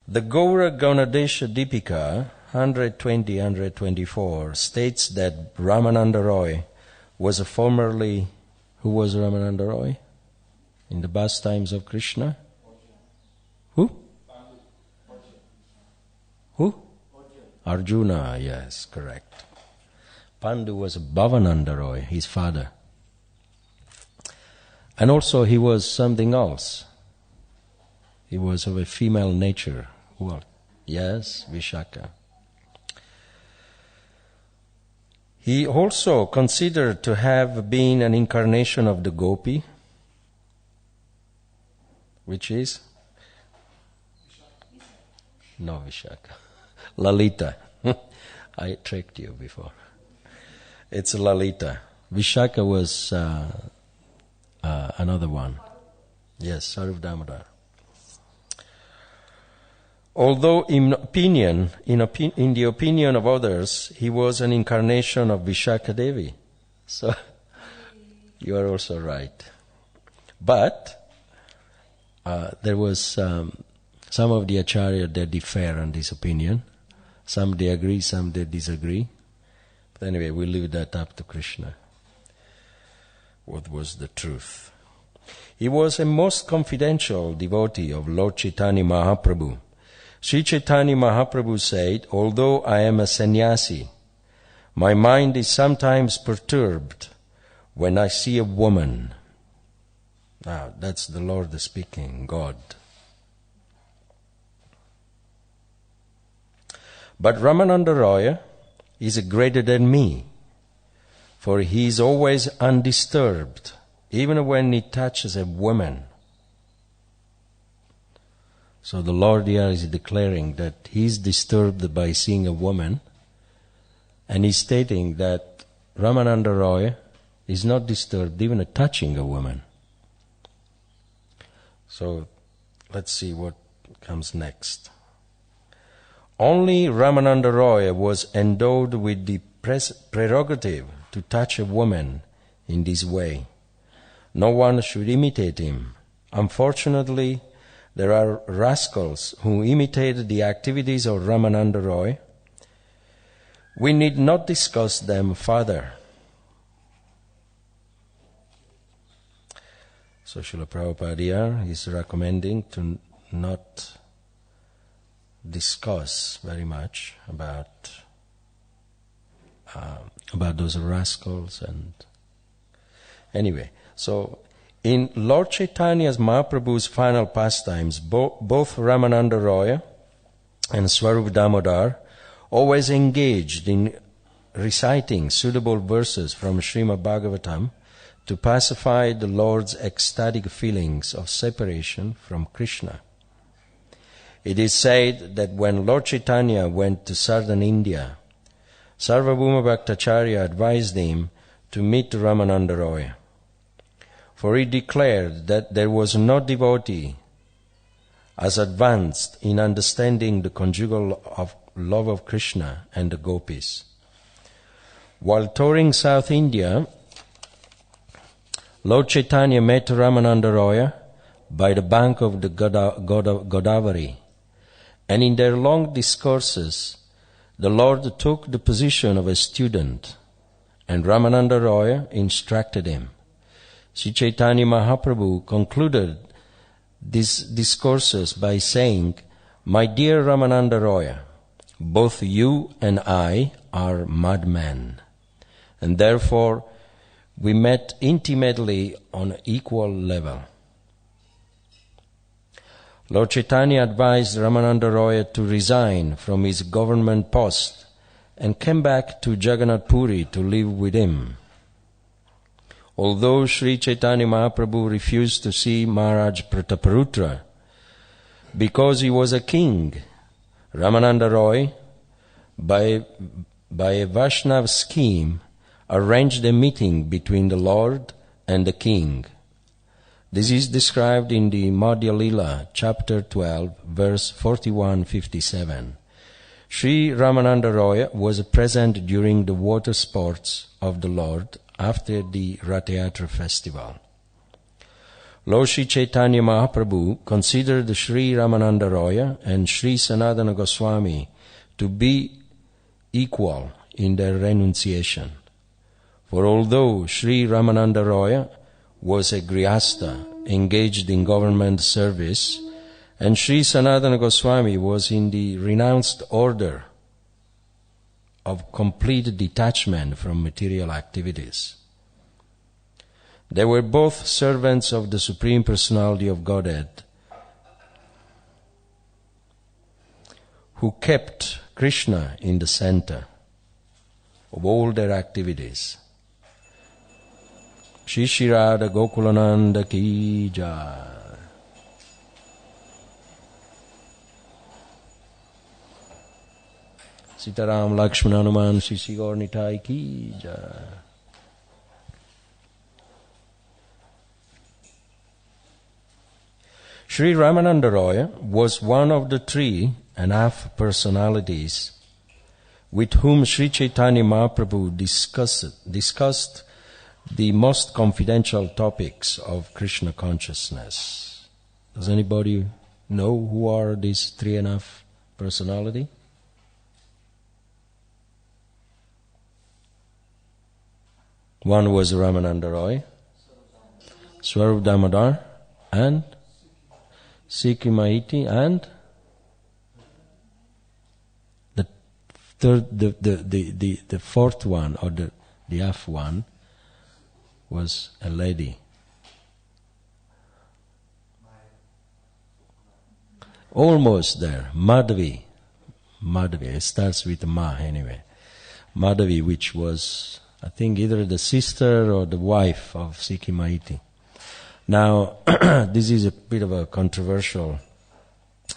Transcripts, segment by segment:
The Gaura Ganadesha Deepika 120-124 states that Ramananda Roy was a formerly... Who was Ramananda Roy? In the pastimes of Krishna? Who? Who? Arjuna, yes, correct. Pandu was Bhavananda Roy, his father. And also he was something else. He was of a female nature. Who else? Yes, Vishaka. He also considered to have been an incarnation of the Gopi, which is? No, Vishaka. Lalita. I tricked you before. It's Lalita. Vishaka was another one. Yes, Sarup Damodar. Although in the opinion of others, he was an incarnation of Vishaka Devi. So, you are also right. But, there was some of the Acharya that differ on this opinion. Some they agree, some they disagree. But anyway, we'll leave that up to Krishna. What was the truth? He was a most confidential devotee of Lord Chaitanya Mahaprabhu. Sri Chaitanya Mahaprabhu said, although I am a sannyasi, my mind is sometimes perturbed when I see a woman. Now, that's the Lord speaking, God. But Ramananda Roy is greater than me, for he is always undisturbed, even when he touches a woman. So the Lord here is declaring that he is disturbed by seeing a woman, and he's stating that Ramananda Roy is not disturbed even at touching a woman. So let's see what comes next. Only Ramananda Roy was endowed with the prerogative to touch a woman in this way. No one should imitate him. Unfortunately, there are rascals who imitate the activities of Ramananda Roy. We need not discuss them further. So Srila Prabhupada here is recommending to not discuss very much about those rascals. And anyway, so in Lord Chaitanya's Mahaprabhu's final pastimes, both Ramananda Roy and Swarup Damodar always engaged in reciting suitable verses from Srimad Bhagavatam to pacify the Lord's ecstatic feelings of separation from Krishna. It is said that when Lord Chaitanya went to southern India, Sarvabhauma Bhattacharya advised him to meet Ramananda Roy, for he declared that there was no devotee as advanced in understanding the conjugal love of Krishna and the gopis. While touring South India, Lord Chaitanya met Ramananda Roy by the bank of the Godavari, and in their long discourses, the Lord took the position of a student, and Ramananda Roy instructed him. Sri Chaitanya Mahaprabhu concluded these discourses by saying, "My dear Ramananda Roy, both you and I are madmen, and therefore we met intimately on equal level." Lord Chaitanya advised Ramananda Roy to resign from his government post and came back to Jagannath Puri to live with him. Although Sri Chaitanya Mahaprabhu refused to see Maharaj Prataparutra because he was a king, Ramananda Roy, by a Vaishnav scheme, arranged a meeting between the Lord and the king. This is described in the Madhya Lila, chapter 12, verse 41-57. Sri Ramananda Roy was present during the water sports of the Lord after the Rath Yatra festival. Lord Sri Chaitanya Mahaprabhu considered Sri Ramananda Roya and Sri Sanatana Goswami to be equal in their renunciation. For although Sri Ramananda Roya was a Grihastha engaged in government service, and Sri Sanatana Goswami was in the renounced order of complete detachment from material activities, they were both servants of the Supreme Personality of Godhead, who kept Krishna in the center of all their activities. Shri Shri Radha Gokulananda Ki Jai. Sitaram Lakshmana Hanuman Shri Shri Gaur Nitai Ki Jai. Sri Ramananda Roya was one of the 3.5 personalities with whom Sri Chaitanya Mahaprabhu discussed the most confidential topics of Krishna consciousness. Does anybody know who are these 3.5 personalities? One was Ramananda Roy, Swarup Damodar, and Sikhi Maiti, and the fourth one, or the F one, was a lady. Almost there. Madhavi. It starts with Ma anyway. Madhavi, which was, I think, either the sister or the wife of Sikhi Maiti. Now, this is a bit of a controversial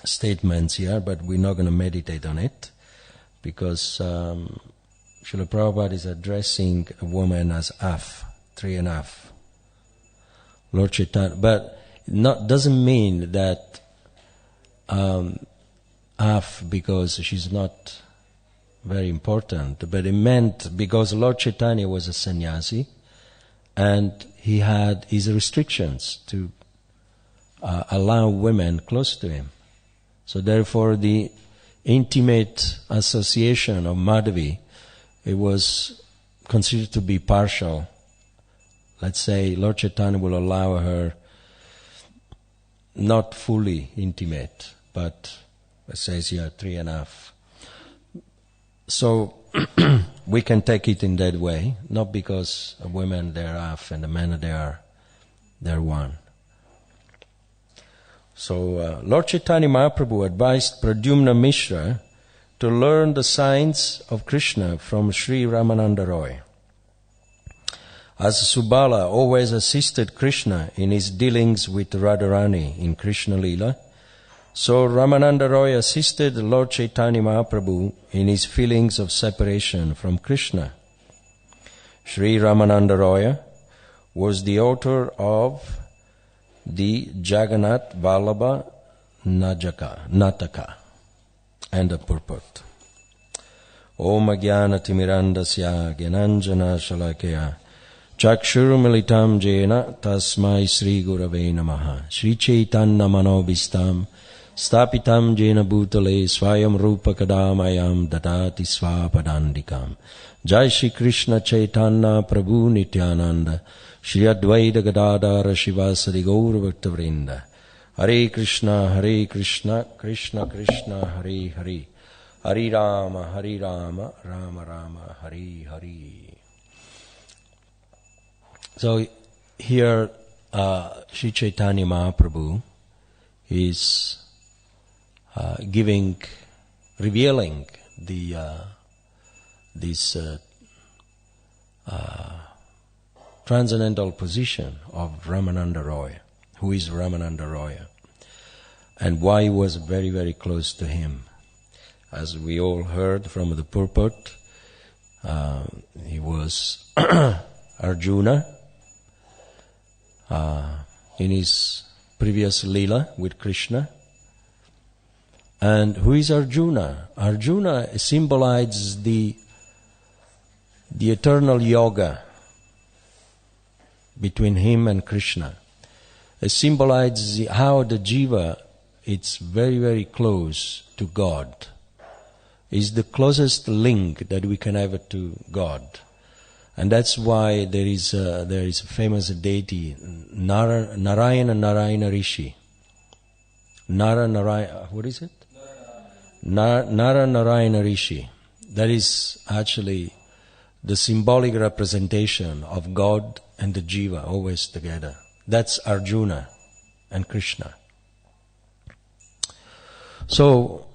statement here, but we're not going to meditate on it, because Srila Prabhupada is addressing a woman as Af, 3.5. Lord Chaitanya, but doesn't mean that Af because she's not very important, but it meant because Lord Chaitanya was a sannyasi, and he had his restrictions to allow women close to him. So therefore the intimate association of Madhavi, it was considered to be partial. Let's say Lord Chaitanya will allow her not fully intimate, but it says here 3.5. So we can take it in that way, not because of women they are half and the men they're one. So Lord Chaitanya Mahaprabhu advised Pradyumna Mishra to learn the signs of Krishna from Sri Ramananda Roy. As Subala always assisted Krishna in his dealings with Radharani in Krishna Lila, so Ramananda Roy assisted Lord Chaitanya Mahaprabhu in his feelings of separation from Krishna. Sri Ramananda Roy was the author of the Jagannath Vallabha Nataka and the purport. Om Jnana Timirandasya Gyananjana Shalakaya Chakshur Militam Jena Tasmai Sri Gurave Namaha Sri Chaitanya Manobhistam Stapitam Jena Bhutale Swayam Rupa Kadamayam Dadati Swapadandikam. Jai Shri Krishna Chaitanya Prabhu Nityananda Shri Advaita Gadadara Shivasadi Gaur Bhaktavrinda. Hare Krishna, Krishna Krishna, Hare Hare. Hare Rama, Rama Rama, Hare Hare. So here Sri Chaitanya Mahaprabhu is revealing this transcendental position of Ramananda Roy. Who is Ramananda Roy? And why he was very, very close to him. As we all heard from the purport, he was Arjuna in his previous Leela with Krishna. And who is Arjuna? Arjuna symbolizes the eternal yoga between him and Krishna. It symbolizes how the jiva, it's very, very close to God. It's the closest link that we can have to God. And that's why there is a famous deity, Narayana Rishi. What is it? Narayana Rishi. That is actually the symbolic representation of God and the jiva always together. That's Arjuna and Krishna. So,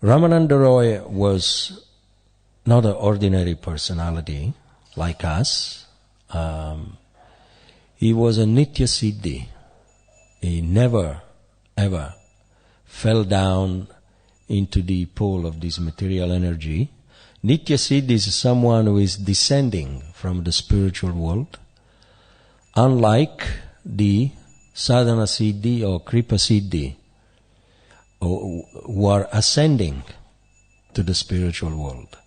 Ramananda Roy was not an ordinary personality like us. He was a Nitya Siddhi. He never, ever fell down into the pool of this material energy. Nitya Siddhi is someone who is descending from the spiritual world, unlike the Sadhana Siddhi or Kripa Siddhi, who are ascending to the spiritual world.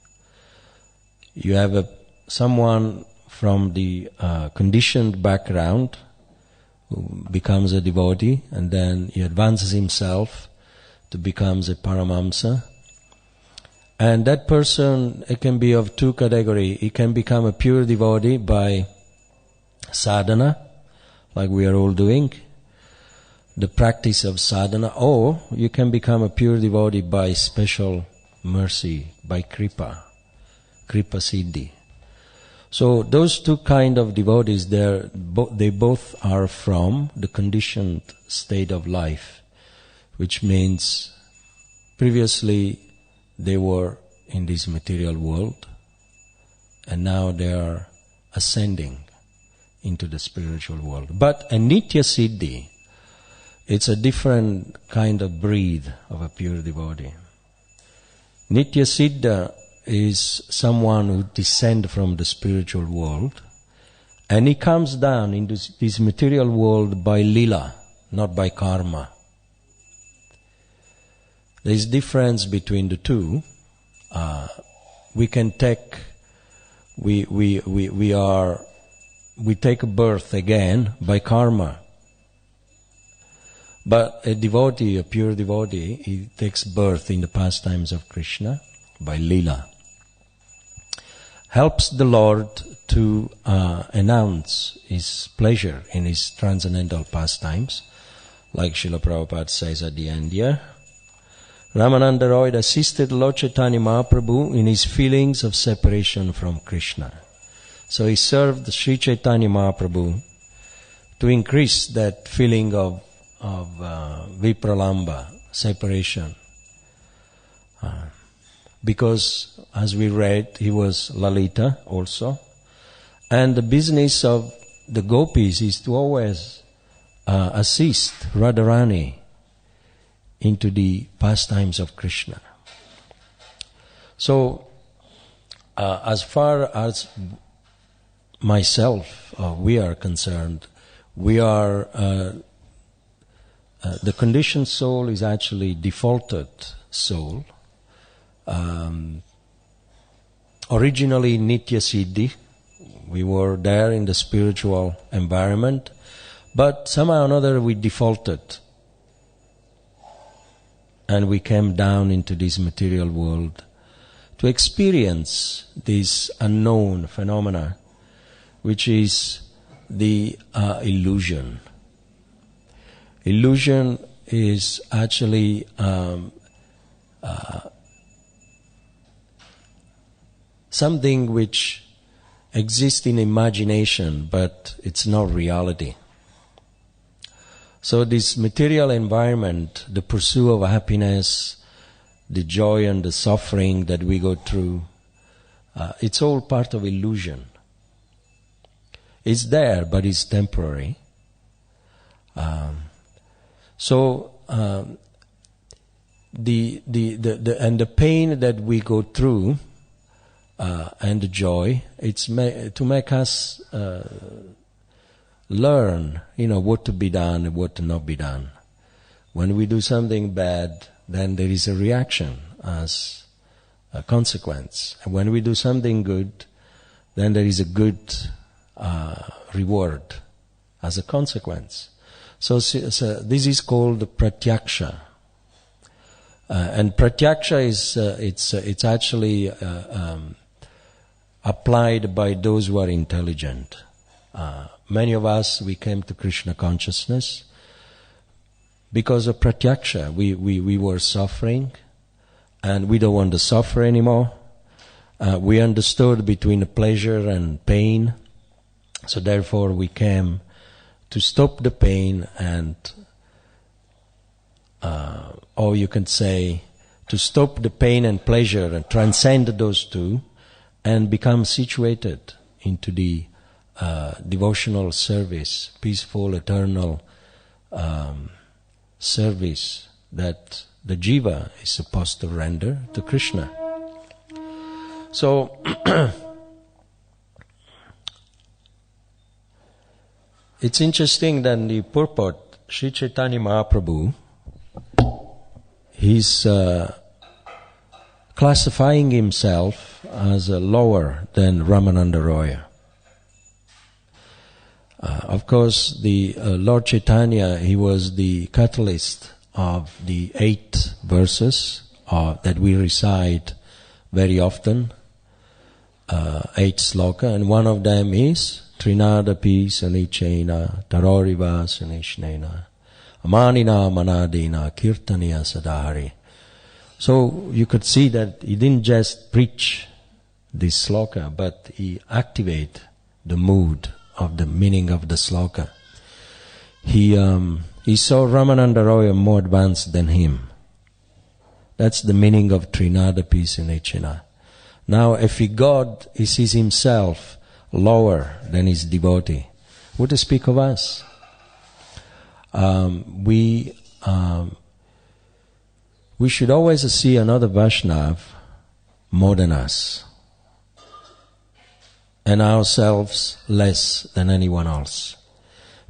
You have someone from the conditioned background who becomes a devotee, and then he advances himself to becomes a Paramamsa. And that person, it can be of two categories. He can become a pure devotee by sadhana, like we are all doing, the practice of sadhana, or you can become a pure devotee by special mercy, by kripa siddhi. So those two kind of devotees, they both are from the conditioned state of life, which means previously they were in this material world and now they are ascending into the spiritual world. But a Nitya Siddhi, it's a different kind of breed of a pure devotee. Nitya Siddha is someone who descends from the spiritual world, and he comes down into this material world by lila, not by karma. There is difference between the two. We take a birth again by karma. But a devotee, a pure devotee, he takes birth in the pastimes of Krishna by lila. Helps the Lord to announce His pleasure in His transcendental pastimes, like Srila Prabhupada says at the end here. Ramananda Roy assisted Lord Chaitanya Mahaprabhu in his feelings of separation from Krishna. So he served Sri Chaitanya Mahaprabhu to increase that feeling of vipralamba, separation. Because, as we read, he was Lalita also. And the business of the gopis is to always assist Radharani into the pastimes of Krishna. So, as far as myself, we are concerned, we are, the conditioned soul is actually defaulted soul. Originally Nitya Siddhi, we were there in the spiritual environment, but somehow or another we defaulted. And we came down into this material world to experience this unknown phenomena, which is the illusion. Illusion is actually something which exists in imagination, but it's not reality. So this material environment, the pursuit of happiness, the joy and the suffering that we go through, it's all part of illusion. It's there, but it's temporary. The pain that we go through and the joy, it's to make us learn, what to be done and what to not be done. When we do something bad, then there is a reaction as a consequence. And when we do something good, then there is a good reward as a consequence. So this is called pratyaksha. And pratyaksha is it's actually applied by those who are intelligent. Many of us, we came to Krishna consciousness because of pratyaksha. We were suffering, and we don't want to suffer anymore. We understood between pleasure and pain, so therefore we came to stop the pain and, or you can say, to stop the pain and pleasure and transcend those two and become situated into the devotional service, peaceful, eternal service that the jiva is supposed to render to Krishna. So, it's interesting that in the purport, Sri Chaitanya Mahaprabhu, he's classifying himself as lower than Ramananda Roya. Of course, the Lord Chaitanya, he was the catalyst of the 8 verses that we recite very often, 8 sloka, and one of them is Trinadapi Sanichena Taroriva Sanishnena Amanina Manadina Kirtaniya Sadahari. So you could see that he didn't just preach this sloka, but he activated the mood of the meaning of the sloka. He saw Ramananda Roya more advanced than him. That's the meaning of Trinadapi Sanichena. Now, if he sees himself lower than his devotee, what to speak of us? We should always see another Vaishnav more than us, and ourselves less than anyone else.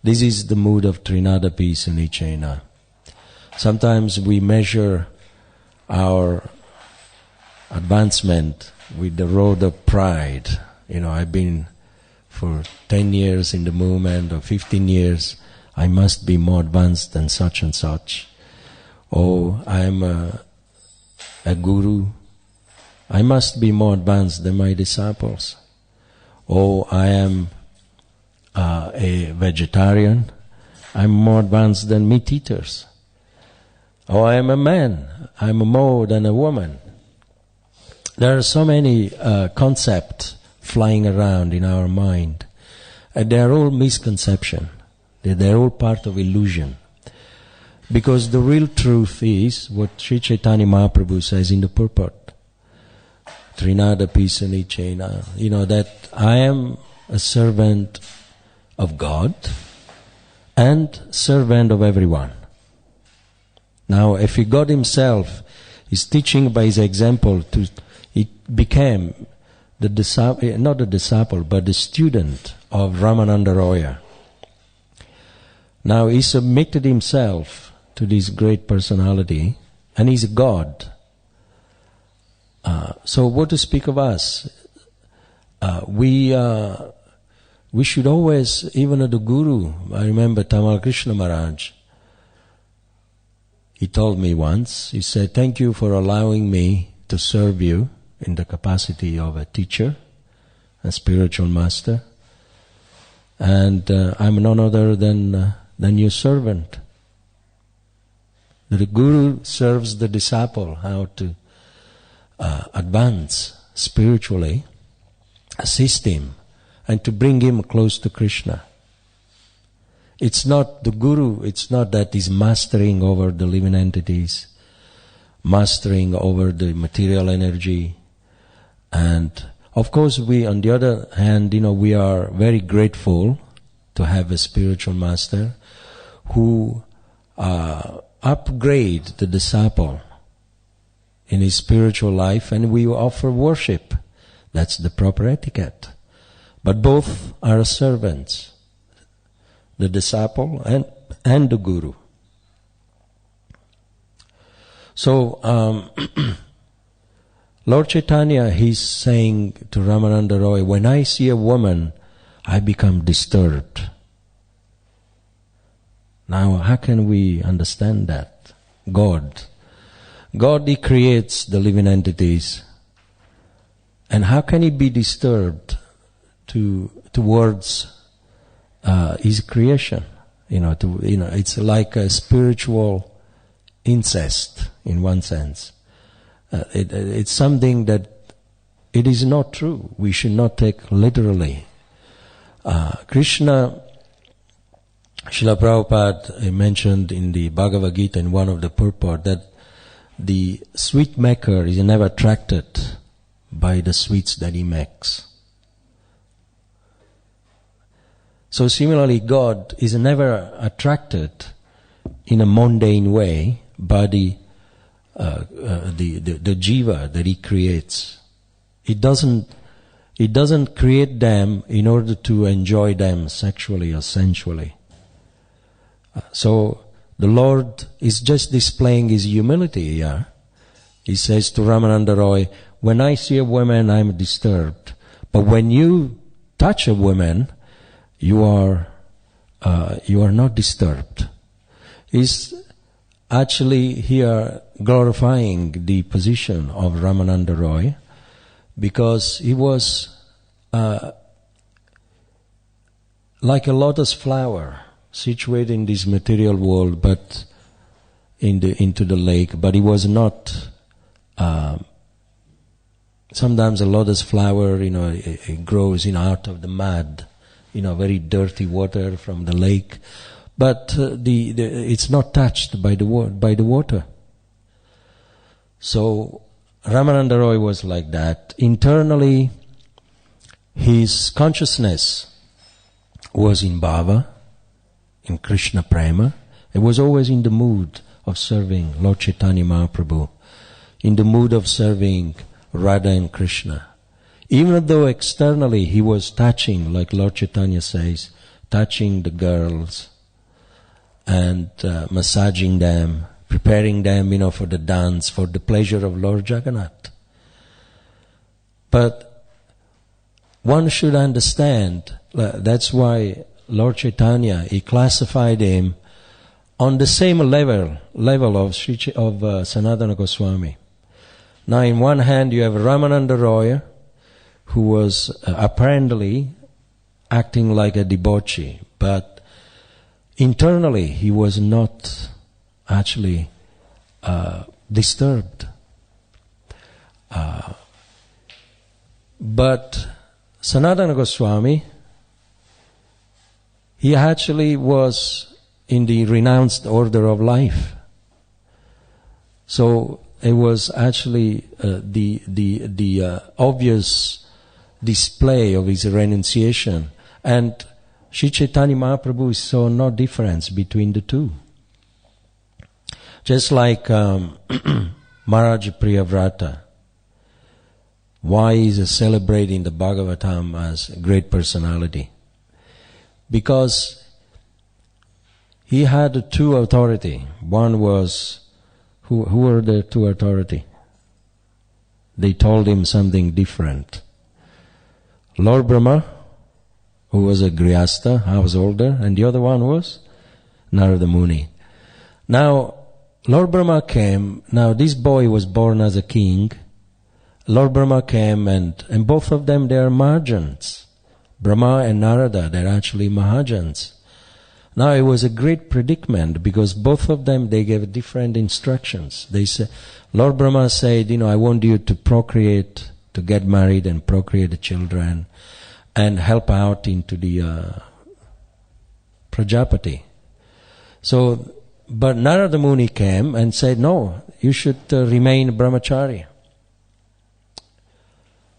This is the mood of Trinadapi Sanichena. Sometimes we measure our advancement with the road of pride. I've been for 10 years in the movement, or 15 years, I must be more advanced than such and such. Oh, I am a guru, I must be more advanced than my disciples. Oh, I am a vegetarian, I'm more advanced than meat eaters. Oh, I am a man, I'm more than a woman. There are so many concepts flying around in our mind, and they are all misconception. They're all part of illusion. Because the real truth is what Sri Chaitanya Mahaprabhu says in the purport. Trinadapi Sanichena, that I am a servant of God and servant of everyone. Now, if God himself is teaching by his example, he became not the disciple, but the student of Ramananda Roya. Now, he submitted himself to this great personality, and he's a God. So what to speak of us? We should always, even at the Guru, I remember Tamal Krishna Maharaj, he told me once, he said, thank you for allowing me to serve you in the capacity of a teacher, a spiritual master, and I'm none other than your servant. The Guru serves the disciple how to advance spiritually, assist him, and to bring him close to Krishna. It's not the Guru, it's not that he's mastering over the living entities, mastering over the material energy. And of course we, on the other hand, we are very grateful to have a spiritual master who upgrade the disciple in his spiritual life, and we offer worship. That's the proper etiquette. But both are servants, the disciple and the Guru. So, Lord Chaitanya, he's saying to Ramananda Roy, when I see a woman, I become disturbed. Now, how can we understand that? God, He creates the living entities. And how can He be disturbed towards His creation? It's like a spiritual incest in one sense. It's something that it is not true. We should not take literally. Krishna, Srila Prabhupada mentioned in the Bhagavad Gita in one of the purport that the sweet maker is never attracted by the sweets that he makes. So similarly, God is never attracted in a mundane way by the jiva that He creates. It doesn't create them in order to enjoy them sexually or sensually. So the Lord is just displaying His humility here. He says to Ramananda Roy, when I see a woman, I'm disturbed. But when you touch a woman, you are not disturbed. He's actually here glorifying the position of Ramananda Roy, because he was like a lotus flower situated in this material world, but into the lake. But he was not. Sometimes a lotus flower, it grows out of the mud, very dirty water from the lake, but it's not touched by the water. So Ramananda Roy was like that. Internally, his consciousness was in bhava, in Krishna prema. It was always in the mood of serving Lord Chaitanya Mahaprabhu, in the mood of serving Radha and Krishna. Even though externally he was touching, like Lord Chaitanya says, touching the girls and massaging them, preparing them, for the dance, for the pleasure of Lord Jagannath. But one should understand, that's why Lord Chaitanya, he classified him on the same level of Sanatana Goswami. Now, in one hand, you have Ramananda Roy, who was apparently acting like a debauchee, but internally he was not actually disturbed. But Sanatana Goswami, he actually was in the renounced order of life. So it was actually the obvious display of his renunciation. And Sri Chaitanya Mahaprabhu saw no difference between the two. Just like Maharaj Priyavrata. Why is he celebrating the Bhagavatam as a great personality? Because he had two authority. One was, who were the two authority? They told him something different. Lord Brahma, who was a Grihastha, householder, and the other one was Narada Muni. Now, Lord Brahma came. Now, this boy was born as a king. Lord Brahma came, and both of them, they are Mahajans. Brahma and Narada, they're actually Mahajans. Now, it was a great predicament, because both of them, they gave different instructions. They said, Lord Brahma said, I want you to procreate, to get married and procreate children, and help out into the Prajapati. So, but Narada Muni came and said, no, you should remain brahmachari.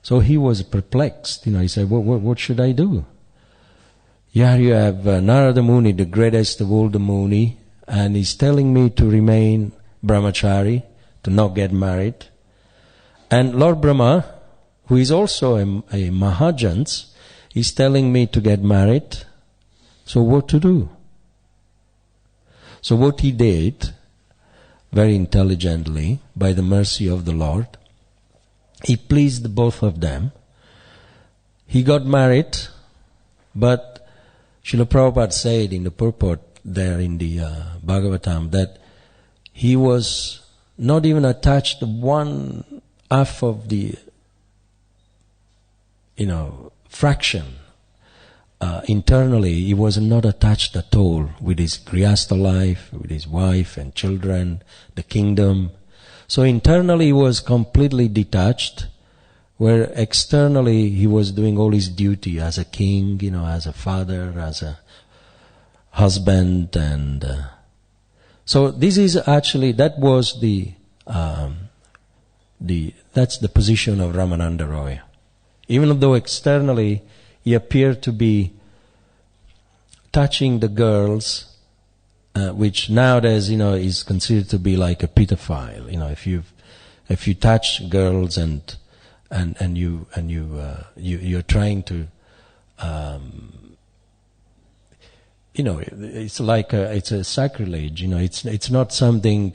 So he was perplexed. He said, what should I do? Here you have Narada Muni, the greatest of all the Muni, and he's telling me to remain brahmachari, to not get married. And Lord Brahma, who is also a Mahajans, is telling me to get married. So what to do? So what he did, very intelligently, by the mercy of the Lord, he pleased both of them. He got married, but Srila Prabhupada said in the purport, there in the Bhagavatam, that he was not even attached one half of the, fraction. Internally, he was not attached at all with his Grihastha life, with his wife and children, the kingdom. So internally he was completely detached, where externally he was doing all his duty as a king, as a father, as a husband, and so this is actually, that was that's the position of Ramananda Roy. Even though externally he appeared to be touching the girls, which nowadays, is considered to be like a pedophile. If you touch girls and you're trying to, it's like it's a sacrilege. It's not something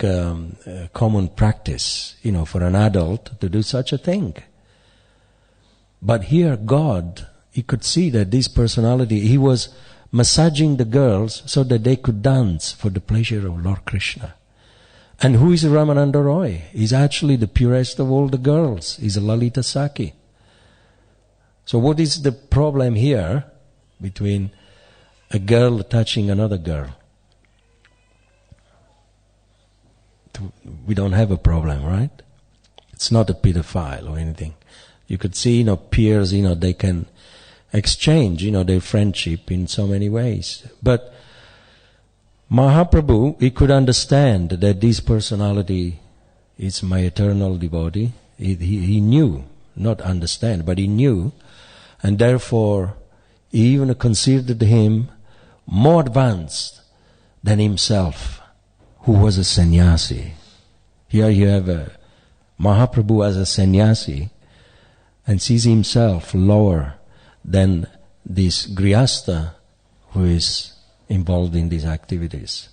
common practice. For an adult to do such a thing. But here, God, he could see that this personality, he was massaging the girls so that they could dance for the pleasure of Lord Krishna. And who is Ramananda Roy? He's actually the purest of all the girls. He's a Lalita Saki. So what is the problem here between a girl touching another girl? We don't have a problem, right? It's not a pedophile or anything. You could see, peers, they can exchange, their friendship in so many ways. But Mahaprabhu, he could understand that this personality is my eternal devotee. He knew, not understand, but he knew, and therefore he even considered him more advanced than himself, who was a sannyasi. Here you have a Mahaprabhu as a sannyasi, and sees himself lower than this Grihastha who is involved in these activities.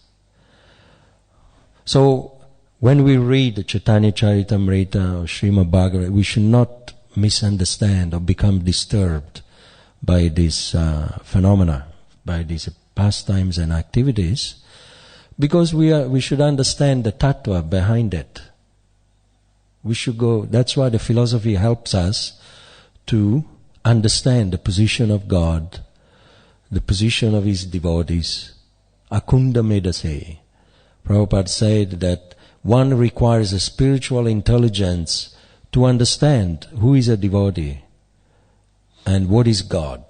So, when we read Chaitanya Charitamrita or Srimad Bhagavatam, we should not misunderstand or become disturbed by this phenomena, by these pastimes and activities, because we should understand the tattva behind it. We should go, that's why the philosophy helps us to understand the position of God, the position of his devotees. Akunda Medase. Prabhupada said that one requires a spiritual intelligence to understand who is a devotee and what is God.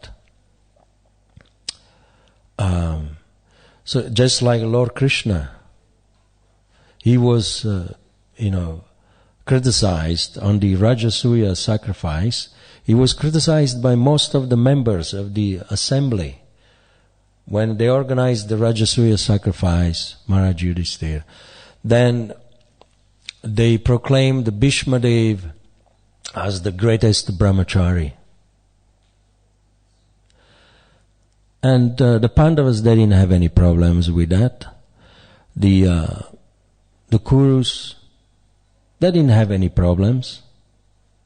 So just like Lord Krishna, he was, criticized on the Rajasuya sacrifice. He was criticized by most of the members of the assembly. When they organized the Rajasuya sacrifice, Maharaj Yudhishthira, then they proclaimed Vishvambhara as the greatest brahmachari. And the Pandavas, they didn't have any problems with that. The Kurus, they didn't have any problems.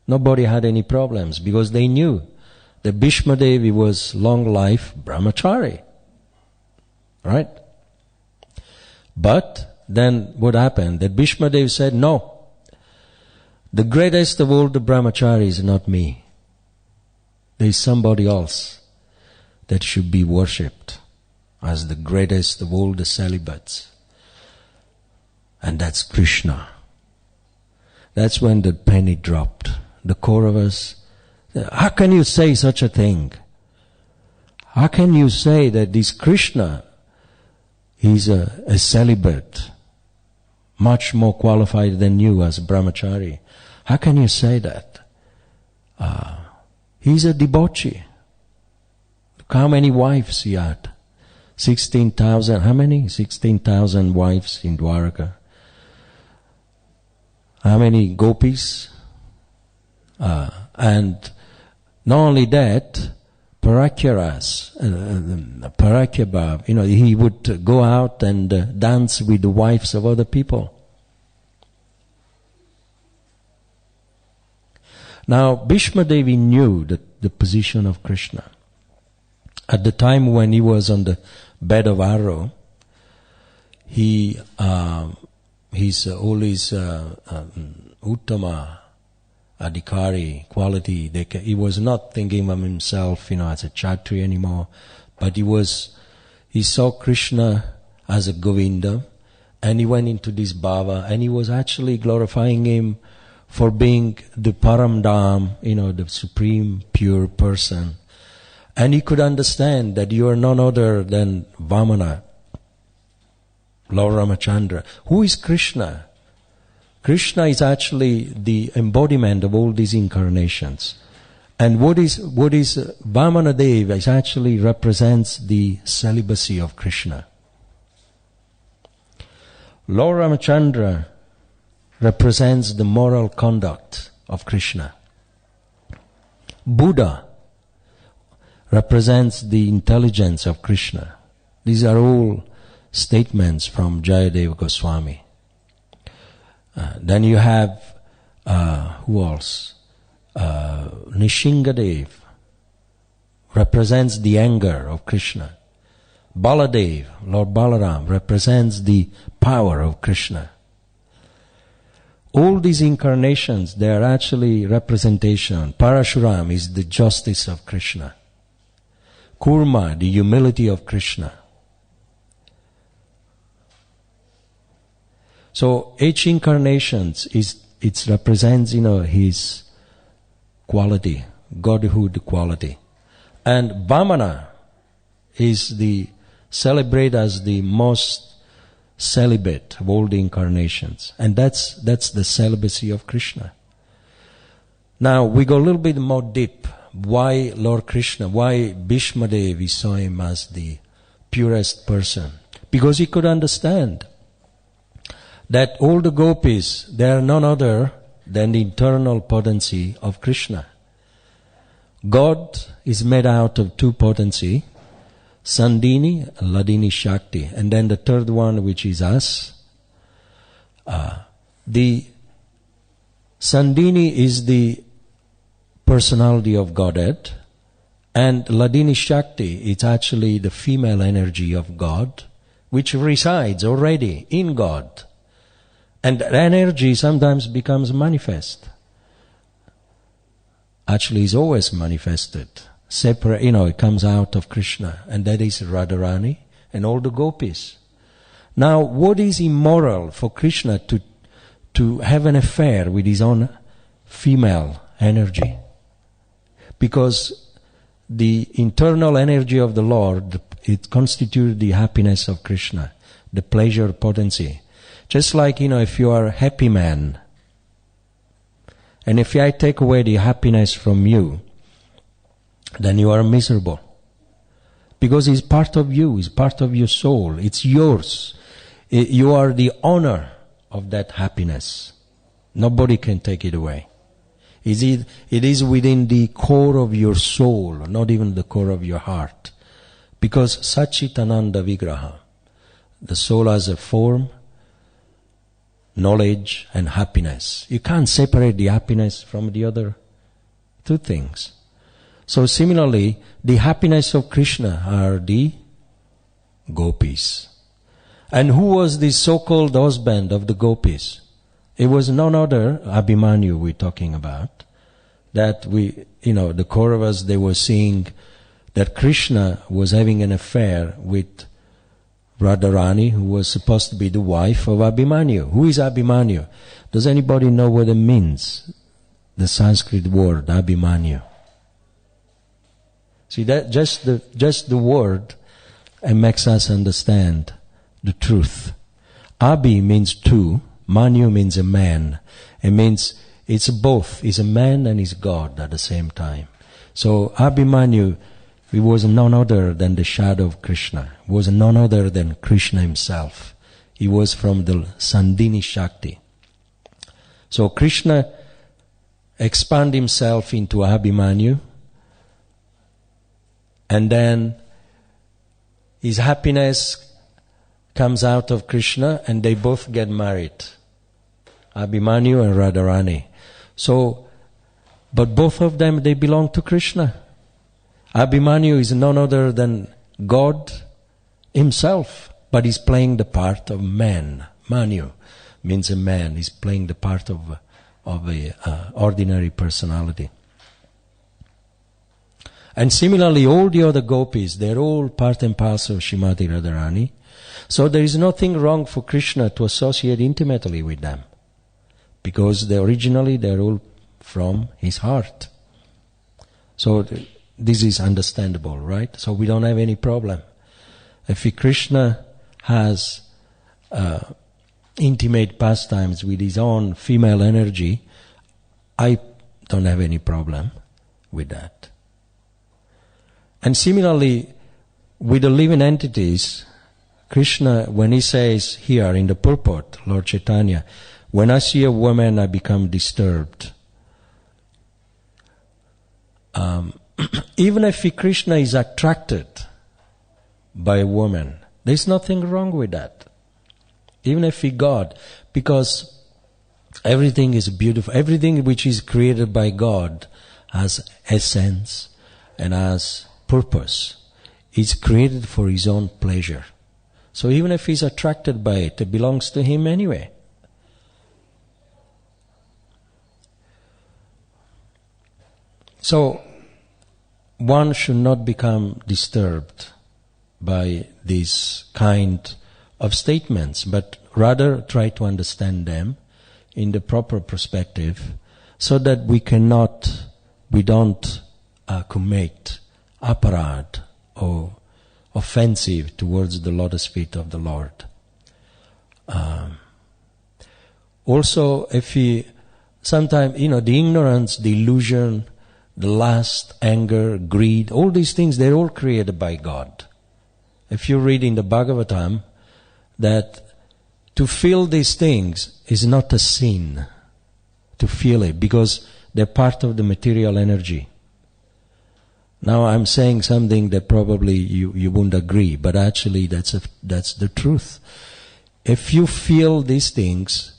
Nobody had any problems because they knew that Bhishmadevi was long life brahmachari. Right? But then what happened? That Bhishmadevi said, no, the greatest of all the brahmacharis is not me. There is somebody else that should be worshipped as the greatest of all the celibates. And that's Krishna. That's when the penny dropped. The Kauravas, how can you say such a thing? How can you say that this Krishna is a celibate, much more qualified than you as brahmachari? How can you say that? He's a debauchee. Look how many wives he had. 16,000, how many? 16,000 wives in Dwaraka. How many gopis? And not only that, Parakyaras, Parakyabhav, he would go out and dance with the wives of other people. Now, Bhishmadevi knew the position of Krishna. At the time when he was on the bed of Aro, He's all his uttama, adhikari quality. He was not thinking of himself, as a Kshatriya anymore, but he saw Krishna as a Govinda, and he went into this bhava, and he was actually glorifying him for being the Param Dham, the supreme pure person. And he could understand that you are none other than Vamana, Lord Ramachandra. Who is Krishna? Krishna is actually the embodiment of all these incarnations. And what is Vamana Dev is actually represents the celibacy of Krishna. Lord Ramachandra represents the moral conduct of Krishna. Buddha represents the intelligence of Krishna. These are all statements from Jayadeva Goswami. Then you have, who else? Nishingadev represents the anger of Krishna. Baladev, Lord Balaram, represents the power of Krishna. All these incarnations, they are actually representation. Parashuram is the justice of Krishna. Kurma, the humility of Krishna. So each incarnation it represents, his quality, godhood quality. And Vamana is celebrated as the most celibate of all the incarnations. And that's the celibacy of Krishna. Now we go a little bit more deep. Why Lord Krishna? Why Bhishmadev, we saw him as the purest person? Because he could understand that all the gopis, they are none other than the internal potency of Krishna. God is made out of two potency, Sandini, Ladini Shakti, and then the third one, which is us. The Sandini is the personality of Godhead, and Ladini Shakti is actually the female energy of God, which resides already in God. And that energy sometimes becomes manifest. Actually, is always manifested. Separate, it comes out of Krishna. And that is Radharani and all the gopis. Now, what is immoral for Krishna to have an affair with his own female energy? Because the internal energy of the Lord, it constitutes the happiness of Krishna, the pleasure potency. Just like, if you are a happy man, and if I take away the happiness from you, then you are miserable. Because it's part of you, it's part of your soul, it's yours. You are the owner of that happiness. Nobody can take it away. It is within the core of your soul, not even the core of your heart. Because Satchitananda Vigraha, the soul has a form, knowledge and happiness. You can't separate the happiness from the other two things. So similarly, the happiness of Krishna are the gopis. And who was the so-called husband of the gopis? It was none other, Abhimanyu we're talking about, that the Kauravas, they were seeing that Krishna was having an affair with Radharani, who was supposed to be the wife of Abhimanyu. Who is Abhimanyu? Does anybody know what it means? The Sanskrit word, Abhimanyu. See, that just the word makes us understand the truth. Abhi means two, Manu means a man. It means it's both. He's a man and he's God at the same time. So Abhimanyu, he was none other than the shadow of Krishna. He was none other than Krishna himself. He was from the Sandini Shakti. So Krishna expanded himself into Abhimanyu, and then his happiness comes out of Krishna, and they both get married. Abhimanyu and Radharani. So, but both of them, they belong to Krishna. Abhimanyu is none other than God himself. but he's playing the part of man. Manu means a man. He's playing the part of a ordinary personality. And similarly, all the other gopis, they're all part and parcel of Srimati Radharani. So there is nothing wrong for Krishna to associate intimately with them, because originally they're all from his heart. So this is understandable, right? So we don't have any problem. If Krishna has intimate pastimes with his own female energy, I don't have any problem with that. And similarly, with the living entities, Krishna, when he says here in the purport, Lord Chaitanya, when I see a woman, I become disturbed. Even if Krishna is attracted by a woman, there's nothing wrong with that. Even if God, because everything is beautiful, everything which is created by God has essence and has purpose. It's created for his own pleasure. So even if he's attracted by it, it belongs to him anyway. So one should not become disturbed by this kind of statements, but rather try to understand them in the proper perspective, so that we don't commit aparad or offensive towards the lotus feet of the Lord. Also, sometimes, the ignorance, the illusion, the lust, anger, greed, all these things, they're all created by God. If you read in the Bhagavatam that to feel these things is not a sin, to feel it, because they're part of the material energy. Now I'm saying something that probably you won't agree, but actually that's the truth. If you feel these things,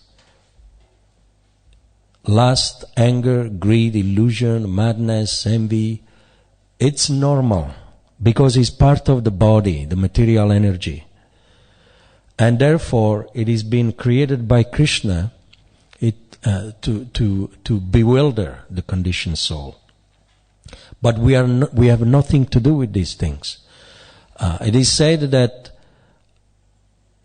lust, anger, greed, illusion, madness, envy, it's normal, because it's part of the body, the material energy. And therefore it is being created by Krishna to bewilder the conditioned soul. But we have nothing to do with these things. It is said that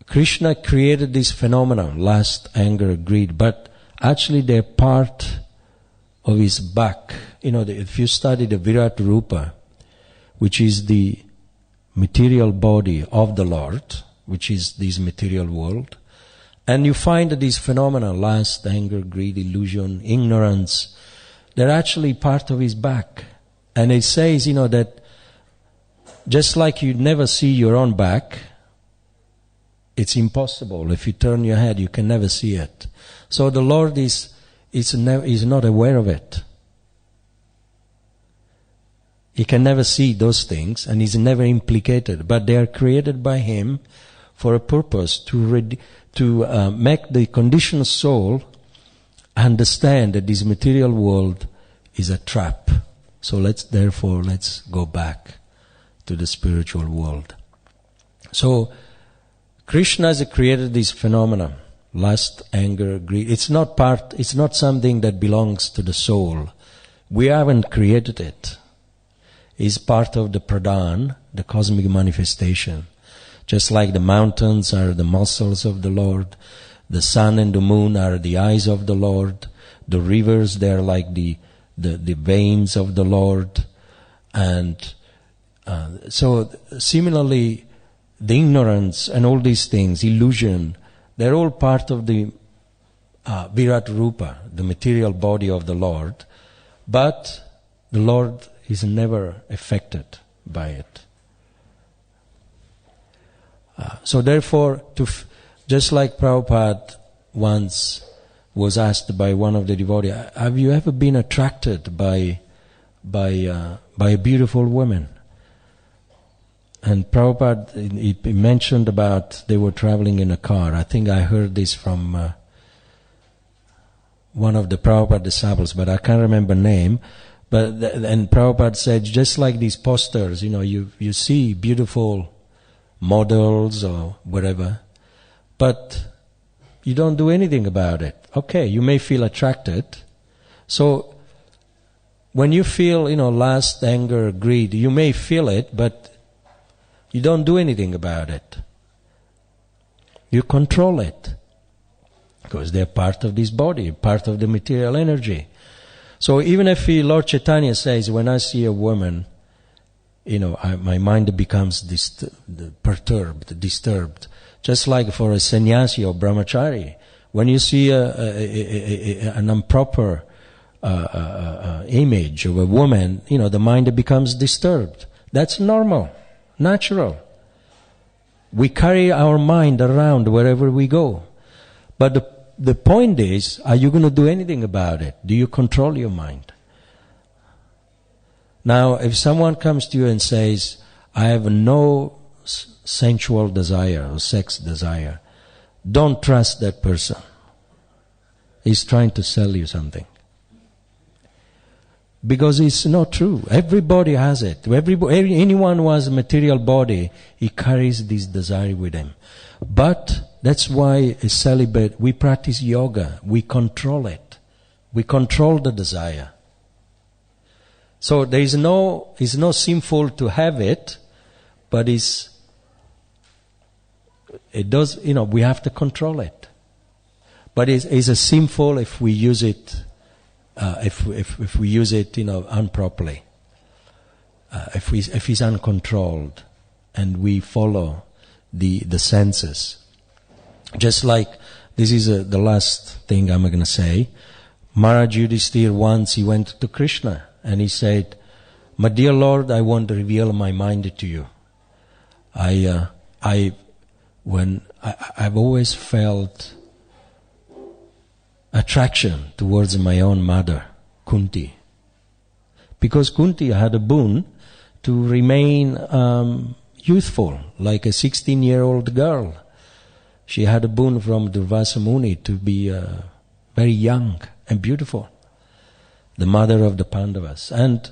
Krishna created this phenomenon, lust, anger, greed, but actually they're part of his back. If you study the Virat Rupa, which is the material body of the Lord, which is this material world, and you find that these phenomena, lust, anger, greed, illusion, ignorance, they're actually part of his back. And it says, that just like you never see your own back, it's impossible. If you turn your head, you can never see it. So the Lord is not aware of it. He can never see those things, and he's never implicated. But they are created by him for a purpose, to make the conditioned soul understand that this material world is a trap. So let's go back to the spiritual world. So Krishna has created this phenomenon, lust, anger, greed. It's not something that belongs to the soul. We haven't created it. It's part of the pradhan, the cosmic manifestation. Just like the mountains are the muscles of the Lord, the sun and the moon are the eyes of the Lord, the rivers, they're like the veins of the Lord. And so similarly, the ignorance and all these things, illusion, they're all part of the Virat Rupa, the material body of the Lord. But the Lord is never affected by it. So therefore, just like Prabhupada once was asked by one of the devotees, have you ever been attracted by a beautiful woman? And Prabhupada, he mentioned about they were traveling in a car. I think I heard this from one of the Prabhupada disciples, but I can't remember name. And Prabhupada said, just like these posters, you see beautiful models or whatever, but you don't do anything about it. Okay, you may feel attracted. So when you feel, lust, anger, greed, you may feel it, but you don't do anything about it. You control it. Because they're part of this body, part of the material energy. So even if Lord Chaitanya says, when I see a woman, my mind becomes perturbed, disturbed. Just like for a sannyasi or brahmachari, when you see an improper image of a woman, the mind becomes disturbed. That's normal, natural. We carry our mind around wherever we go. But the point is, are you going to do anything about it? Do you control your mind? Now, if someone comes to you and says, I have no sensual desire or sex desire, don't trust that person. He's trying to sell you something. Because it's not true. Everybody has it. Anyone who has a material body, he carries this desire with him. But that's why a celibate, we practice yoga. We control it. We control the desire. So it's no sinful to have it, but it does, we have to control it. But it's a sinful if we use it, if we use it, improperly. If it's uncontrolled and we follow the senses. Just like, this is the last thing I'm going to say. Maharaj Yudhishthira once, he went to Krishna and he said, my dear Lord, I want to reveal my mind to you. I've always felt attraction towards my own mother, Kunti. Because Kunti had a boon to remain youthful, like a 16-year-old girl. She had a boon from Durvasa Muni to be very young and beautiful, the mother of the Pandavas. And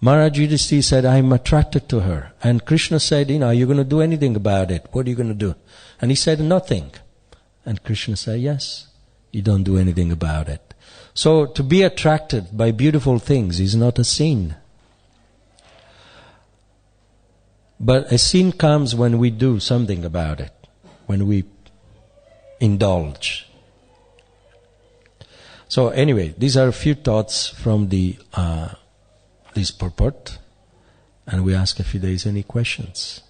Maharaj Yudhishthira said, I'm attracted to her. And Krishna said, are you going to do anything about it? What are you going to do? And he said, nothing. And Krishna said, yes, you don't do anything about it. So to be attracted by beautiful things is not a sin. But a sin comes when we do something about it, when we indulge. So anyway, these are a few thoughts from this purport, and we ask if there is any questions.